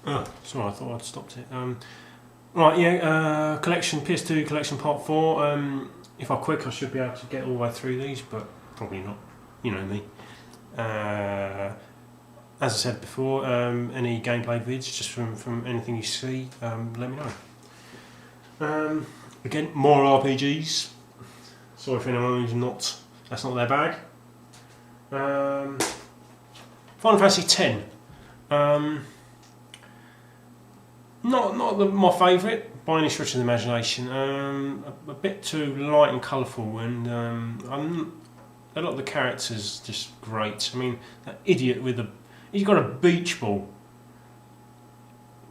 Oh, sorry, I thought I'd stopped it. Right, yeah, collection, PS2 Collection Part 4. If I'm quick, I should be able to get all the way through these, but probably not. You know me. As I said before, any gameplay vids, just from anything you see, let me know. Again, more RPGs. Sorry for anyone who's that's not their bag. Final Fantasy X. Not my favourite by any stretch of the imagination. A bit too light and colourful, and a lot of the characters just great. I mean, that idiot he's got a beach ball.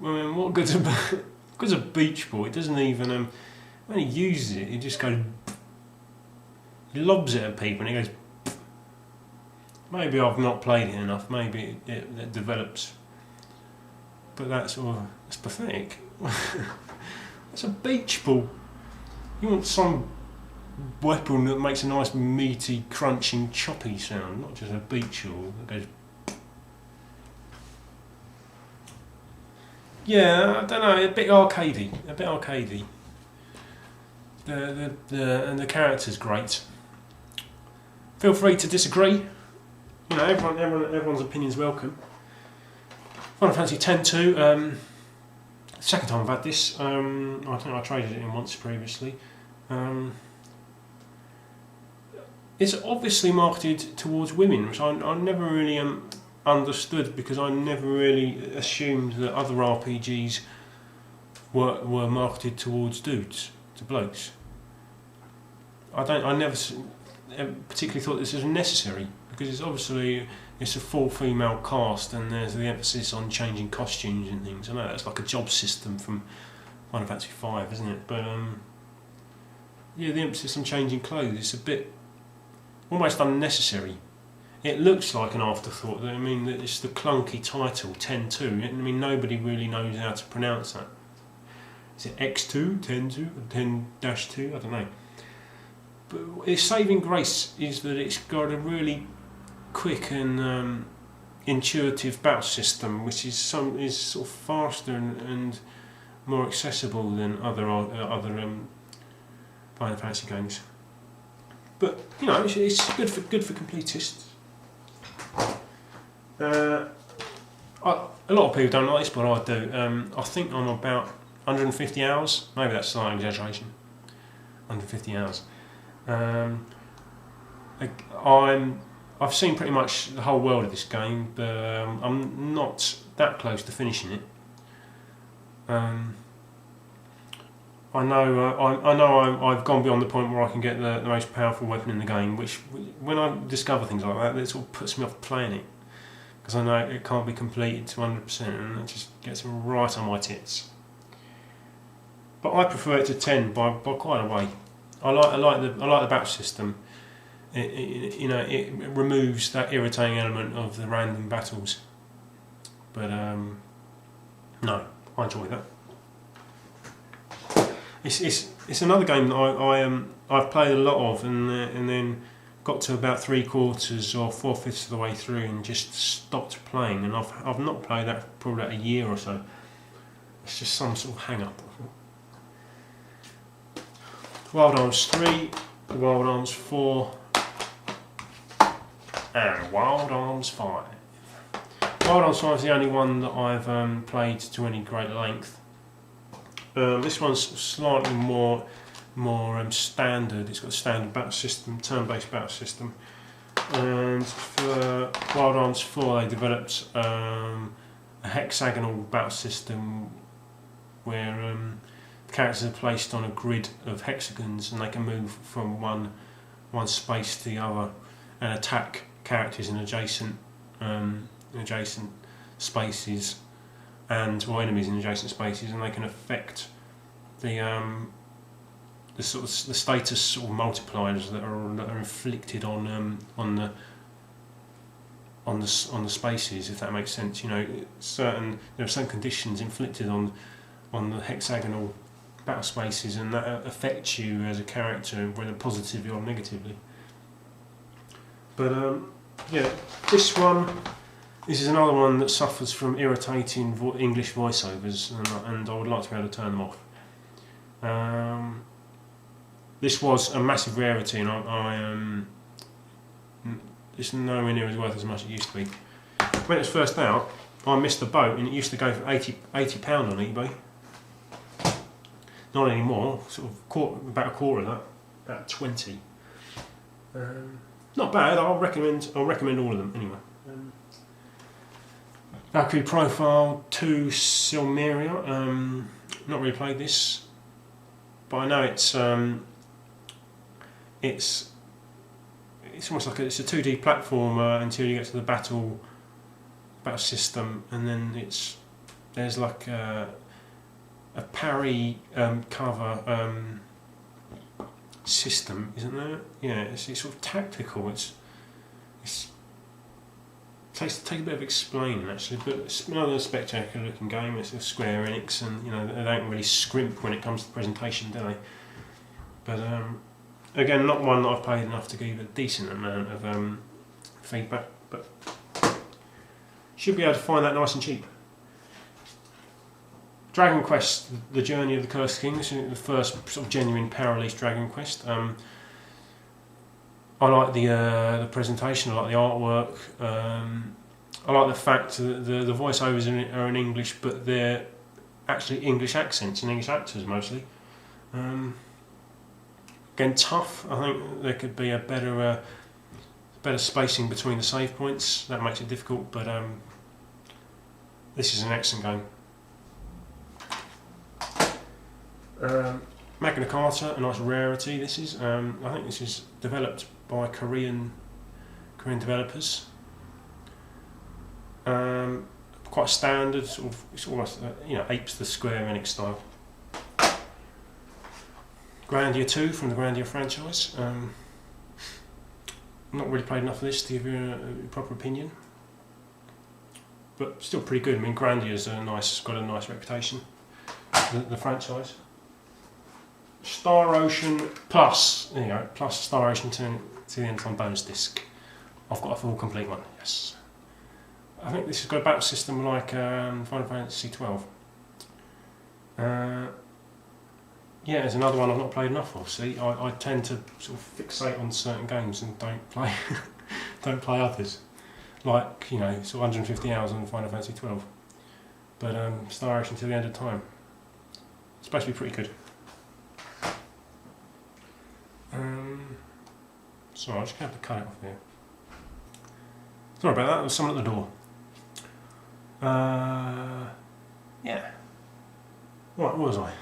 I mean, what good's a beach ball? It doesn't even when he uses it, he just goes. He lobs it at people, and he goes. Maybe I've not played it enough. Maybe it develops. But that's pathetic. It's a beach ball. You want some weapon that makes a nice meaty, crunching, choppy sound, not just a beach ball that goes. Yeah, I don't know. A bit arcadey. And the character's great. Feel free to disagree. You know, everyone's opinion's welcome. Final Fantasy X-2, second time I've had this. I think I traded it in once previously. It's obviously marketed towards women, which I never really understood, because I never really assumed that other RPGs were marketed towards dudes, to blokes. I never particularly thought this was necessary, because it's a full female cast, and there's the emphasis on changing costumes and things. I know that's like a job system from Final Fantasy V, isn't it? But yeah, the emphasis on changing clothes, it's a bit almost unnecessary. It looks like an afterthought. I mean, it's the clunky title, 10-2. I mean, nobody really knows how to pronounce that. Is it X2, 10-2, or 10-2? I don't know. But its saving grace is that it's got a really quick and intuitive battle system, which is sort of faster and more accessible than other Final Fantasy games. But you know, it's good for completists. A lot of people don't like this, but I do. I think I'm about 150 hours. Maybe that's an exaggeration. 150 hours. I've seen pretty much the whole world of this game, but I'm not that close to finishing it. I know I've gone beyond the point where I can get the most powerful weapon in the game, which when I discover things like that, it sort of puts me off playing it, because I know it can't be completed to 100%, and it just gets right on my tits. But I prefer it to 10 by quite a way. I like the battle system. It removes that irritating element of the random battles. But no, I enjoy that. It's another game that I've played a lot of, and then got to about 3/4 or 4/5 of the way through and just stopped playing, and I've not played that for probably about a year or so. It's just some sort of hang up. Wild Arms 3, Wild Arms 4, and Wild Arms 5. Wild Arms 5 is the only one that I've played to any great length. This one's slightly more standard. It's got a standard battle system, turn-based battle system. And for Wild Arms 4, they developed a hexagonal battle system where the characters are placed on a grid of hexagons, and they can move from one space to the other and attack characters in adjacent spaces, or enemies in adjacent spaces, and they can affect the status sort of multipliers that are inflicted on the spaces, if that makes sense. You know, there are certain conditions inflicted on the hexagonal battle spaces, and that affects you as a character, whether positively or negatively. But yeah, this one This is another one that suffers from irritating English voiceovers, and I would like to be able to turn them off. This was a massive rarity, and it's nowhere near as worth as much as it used to be. When it was first out, I missed the boat, and it used to go for £80 on eBay. Not anymore. Sort of about a quarter of that, about 20. Not bad. I'll recommend all of them anyway. Valkyrie Profile 2 Silmeria. Not really played this, but I know it's almost like it's a 2D platformer until you get to the battle system, and then there's like a parry cover system, isn't there? Yeah, it's sort of tactical. It takes a bit of explaining actually, but it's another spectacular looking game. It's a Square Enix, and they don't really scrimp when it comes to presentation, do they? But again, not one that I've played enough to give a decent amount of feedback, but should be able to find that nice and cheap. Dragon Quest: The Journey of the Cursed King. This is the first sort of genuine power-release Dragon Quest. I like the presentation. I like the artwork. I like the fact that the voiceovers are in English, but they're actually English accents and English actors mostly. Again, tough. I think there could be a better spacing between the save points. That makes it difficult, but this is an excellent game. Magna Carta, a nice rarity. This is. I think this is developed by Korean developers. Quite standard, sort of. It's almost apes the Square Enix style. Grandia 2 from the Grandia franchise. Not really played enough of this to give you a proper opinion, but still pretty good. I mean, Grandia's got a nice reputation. The franchise. Star Ocean Plus. There you go. Plus Star Ocean to the end on bonus disc. I've got a full complete one. Yes. I think this has got a battle system like Final Fantasy 12. Yeah, there's another one I've not played enough of. See, I tend to sort of fixate on certain games and don't play others. Like sort of 150 hours on Final Fantasy 12. But Star Ocean till the end of time. It's supposed to be pretty good. Sorry, I just have to cut it off here. Sorry about that. There was someone at the door. Yeah. Right, where was I?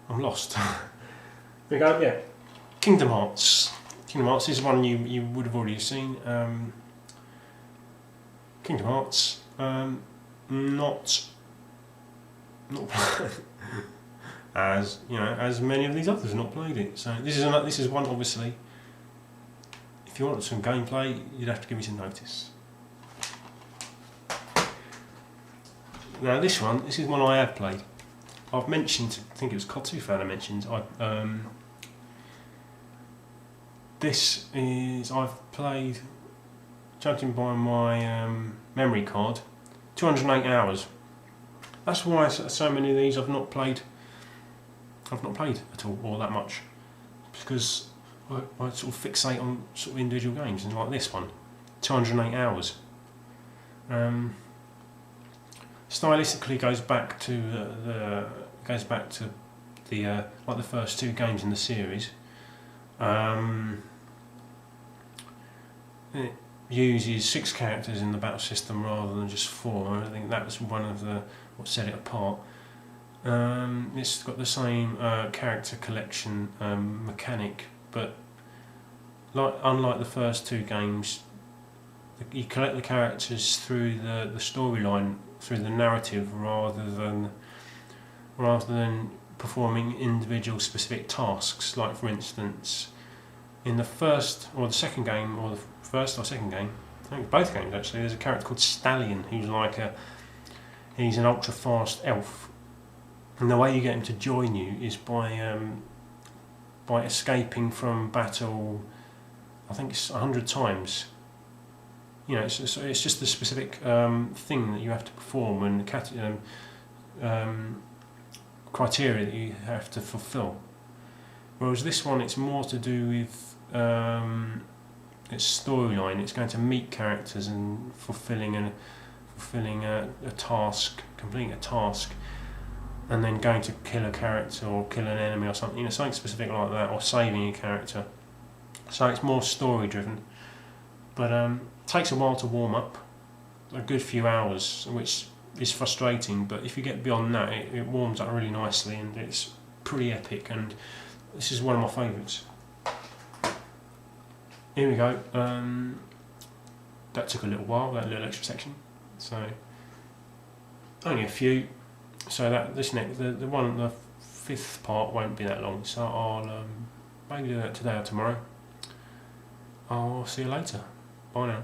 I'm lost. There we go. Yeah. Kingdom Hearts. Kingdom Hearts is one you would have already seen. Kingdom Hearts. Not as as many of these others have not played it. So this is one obviously. If you wanted some gameplay, you'd have to give me some notice. Now this is one I have played. I've mentioned, I think it was Kotufan I mentioned. I've played, judging by my memory card, 208 hours. That's why so many of these I've not played at all, or that much, because I sort of fixate on sort of individual games, and like this one, 208 hours. Stylistically goes back to the like the first two games in the series. It uses 6 characters in the battle system rather than just 4. I think that was one of what set it apart. It's got the same character collection mechanic, but unlike the first two games, you collect the characters through the storyline, through the narrative, rather than performing individual specific tasks. Like for instance, in the first or the second game, or the first or second game, I think both games actually, there's a character called Stallion who's he's an ultra fast elf, and the way you get him to join you is by escaping from battle, I think it's 100 times. you know, it's just the specific thing that you have to perform and criteria that you have to fulfill. Whereas this one, it's more to do with its storyline. It's going to meet characters and fulfilling a task, completing a task, and then going to kill a character or kill an enemy or something, you know, something specific like that, or saving a character. So it's more story driven, but takes a while to warm up, a good few hours, which is frustrating. But if you get beyond that, it warms up really nicely, and it's pretty epic. And this is one of my favourites. Here we go. That took a little while, that little extra section. So only a few. So that the 5th part won't be that long. So I'll maybe do that today or tomorrow. I'll see you later. Bye now.